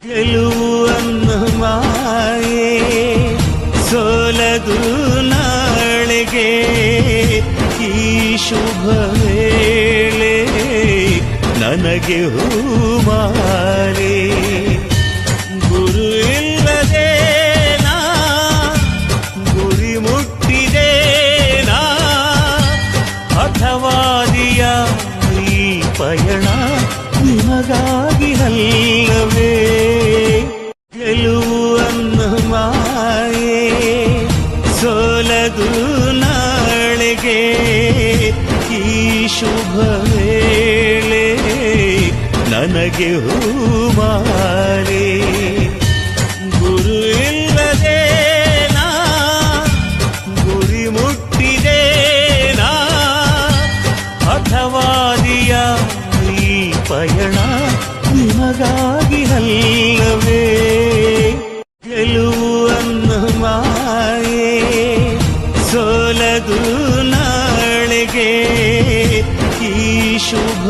ಗೆಲುವನ್ನು ಮಾಯೆ ಸೋಲದು ನಾಳೆಗೆ ಈ ಶುಭ ವೇಳೆ ನನಗೆ ಹೂಮಾಲೆ ಗುರು ಇಲ್ಲದೆ ನಾ ಗುರಿ ಮುಟ್ಟಿದೆ ನಾ ಹಠವಾದಿಯ ಈ ಪಯಣ ನಿಮಗಾಗಿ ಅಲ್ಲವೇ ಗೆಲುವನ್ನು ಮಾಯೆ ಸೋಲದು ನಾಳೆಗೆ ಈ ಶುಭ ವೇಳೆ ನನಗೆ ಹೂಮಾಲೆ ಗುರು ಇಲ್ಲದೆ ನಾ ಗುರಿ ಮುಟ್ಟಿದೆ ನಾ ಹಠವಾದಿಯ ಈ ಪಯಣ ನಿಮಗಾಗಿ ಅಲ್ಲವೇ ಗೆಲುವನ್ನು ಮಾಯೆ ಸೋಲದು ನಾಳೆಗೆ ಈ ಶುಭ